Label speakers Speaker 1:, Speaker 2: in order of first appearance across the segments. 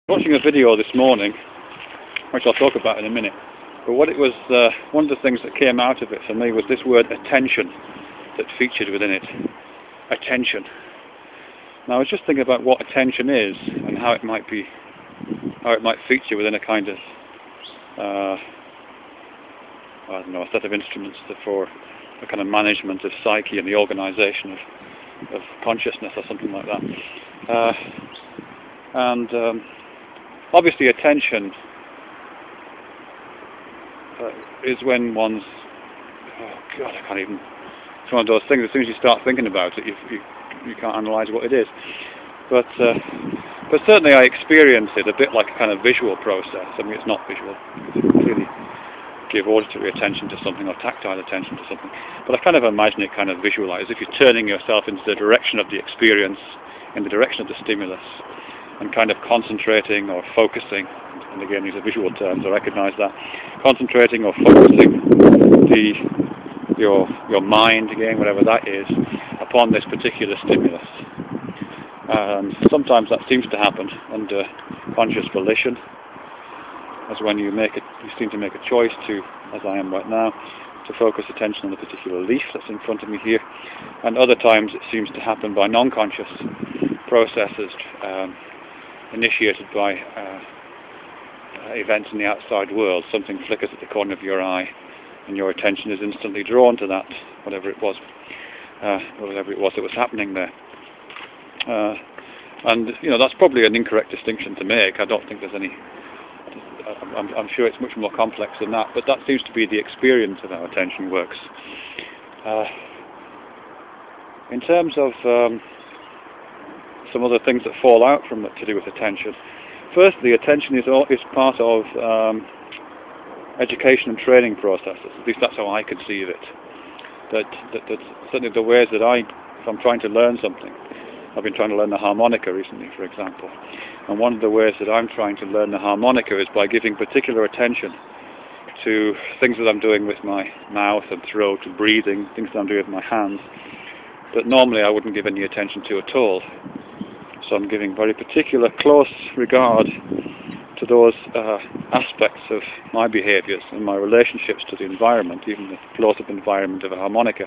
Speaker 1: Watching a video this morning, which I'll talk about in a minute, but what it was, one of the things that came out of it for me was this word attention that featured within it. Attention. Now I was just thinking about what attention is and how it might feature within a kind of, I don't know, a set of instruments for a kind of management of psyche and the organisation of consciousness or something like that. Obviously attention is when one's, oh God, I can't even, it's one of those things, as soon as you start thinking about it, you can't analyse what it is. But certainly I experience it a bit like a kind of visual process. I mean, it's not visual, because you clearly give auditory attention to something or tactile attention to something. But I kind of imagine it kind of visualised, if you're turning yourself into the direction of the experience, in the direction of the stimulus, and kind of concentrating or focusing, and again these are visual terms, I recognise that, concentrating or focusing your mind, again, whatever that is, upon this particular stimulus. And sometimes that seems to happen under conscious volition, as when you seem to make a choice to, as I am right now, to focus attention on a particular leaf that's in front of me here, and other times it seems to happen by non-conscious processes initiated by events in the outside world. Something flickers at the corner of your eye and your attention is instantly drawn to that, whatever it was that was happening there. And you know, that's probably an incorrect distinction to make. I don't think there's any, I'm sure it's much more complex than that, but that seems to be the experience of how attention works. In terms of some other things that fall out from it to do with attention. Firstly, attention is part of education and training processes. At least that's how I conceive it. That certainly the ways that if I'm trying to learn something, I've been trying to learn the harmonica recently, for example, and one of the ways that I'm trying to learn the harmonica is by giving particular attention to things that I'm doing with my mouth and throat and breathing, things that I'm doing with my hands, that normally I wouldn't give any attention to at all. So I'm giving very particular close regard to those aspects of my behaviours and my relationships to the environment, even the close-up environment of a harmonica,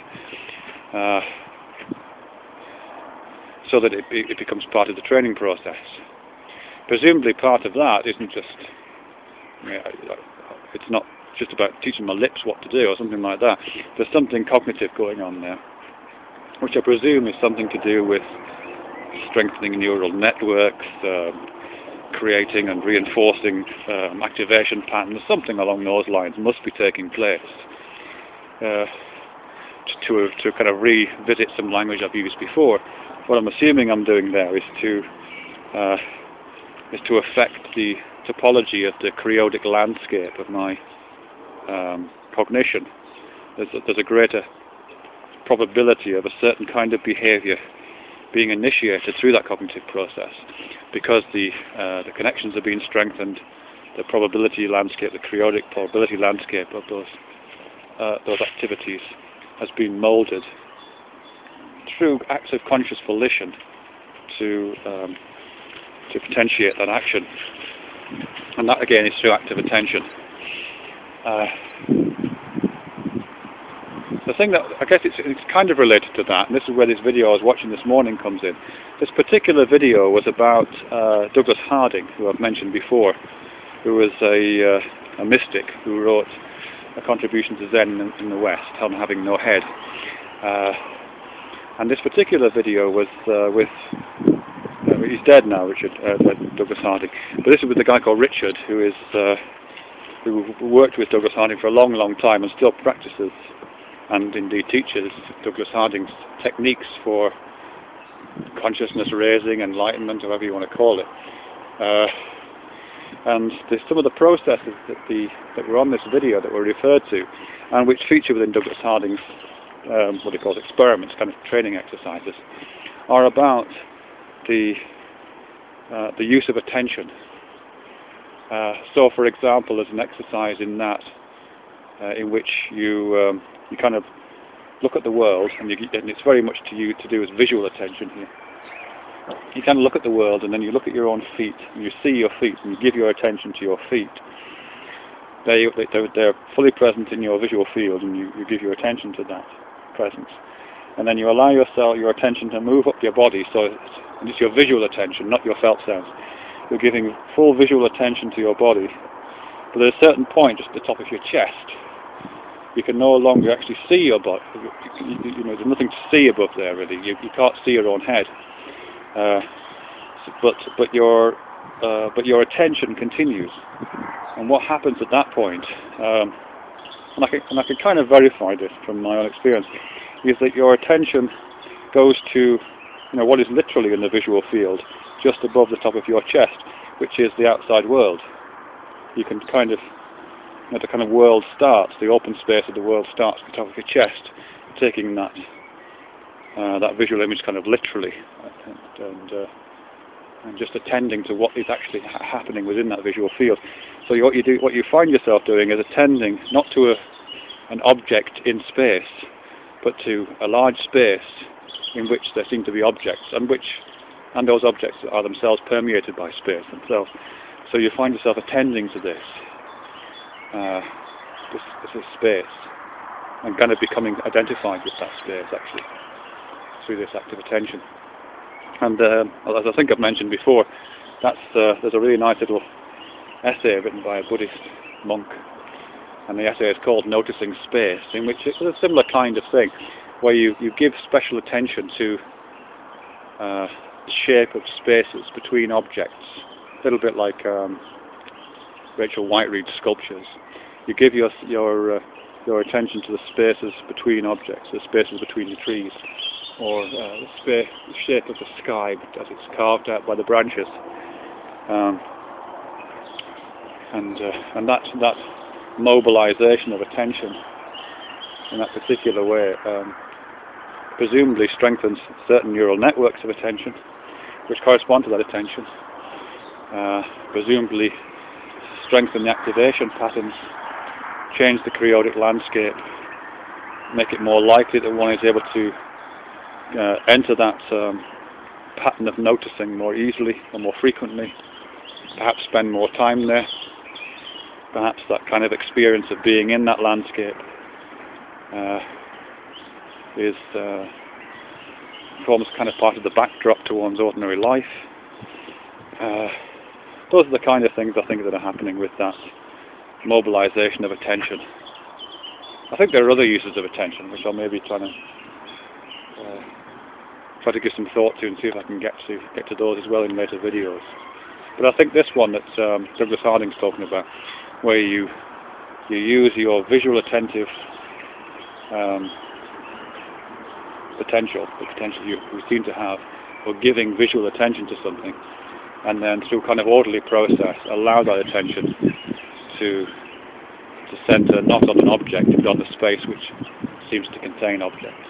Speaker 1: so that it becomes part of the training process. Presumably part of that isn't just, it's not just about teaching my lips what to do or something like that. There's something cognitive going on there, which I presume is something to do with strengthening neural networks, creating and reinforcing activation patterns, something along those lines must be taking place. To kind of revisit some language I've used before, what I'm assuming I'm doing there is to affect the topology of the chreodic landscape of my cognition. There's a greater probability of a certain kind of behaviour being initiated through that cognitive process, because the connections are being strengthened, the probability landscape, the chreodic probability landscape of those activities has been moulded through acts of conscious volition to potentiate that action, and that again is through active attention. The thing that, I guess it's kind of related to that, and this is where this video I was watching this morning comes in. This particular video was about Douglas Harding, who I've mentioned before, who was a mystic who wrote a contribution to Zen in the West, having no head. And this particular video was he's dead now, Douglas Harding, but this is with a guy called Richard, who worked with Douglas Harding for a long, long time and still practices and indeed teaches Douglas Harding's techniques for consciousness raising, enlightenment, however you want to call it. And some of the processes that were on this video that were referred to, and which feature within Douglas Harding's what he calls experiments, kind of training exercises, are about the use of attention. So, for example, there's an exercise in that in which you kind of look at the world, and it's very much to do with visual attention here. you kind of look at the world, and then you look at your own feet, and you see your feet, and you give your attention to your feet. They're fully present in your visual field, and you give your attention to that presence. And then you allow your attention to move up your body, so it's your visual attention, not your felt sense. You're giving full visual attention to your body, but at a certain point, just at the top of your chest, you can no longer actually see your body. There's nothing to see above there, really. You can't see your own head. But your attention continues. And what happens at that point, and I can kind of verify this from my own experience, is that your attention goes to what is literally in the visual field, just above the top of your chest, which is the outside world. You can kind of, the kind of world starts, the open space of the world starts at the top of your chest, taking that visual image kind of literally, and just attending to what is actually happening within that visual field. So what you find yourself doing is attending not to an object in space, but to a large space in which there seem to be objects, and those objects are themselves permeated by space themselves. So you find yourself attending to this space, and kind of becoming identified with that space, actually, through this active attention. And as I think I've mentioned before, there's a really nice little essay written by a Buddhist monk, and the essay is called Noticing Space, in which it's a similar kind of thing, where you give special attention to the shape of spaces between objects, a little bit like Rachel Whiteread's sculptures. You give your attention to the spaces between objects, the spaces between the trees, or the shape of the sky as it's carved out by the branches, and that mobilisation of attention in that particular way presumably strengthens certain neural networks of attention, which correspond to that attention. Presumably strengthen the activation patterns, change the chreodic landscape, make it more likely that one is able to enter that pattern of noticing more easily or more frequently, perhaps spend more time there, perhaps that kind of experience of being in that landscape forms kind of part of the backdrop to one's ordinary life. Those are the kind of things I think that are happening with that mobilisation of attention. I think there are other uses of attention which I'll maybe try to give some thought to and see if I can get to those as well in later videos. But I think this one that Douglas Harding's talking about, where you use your visual attentive potential, the potential you seem to have for giving visual attention to something, and then through kind of orderly process allow that attention to center not on an object but on the space which seems to contain objects.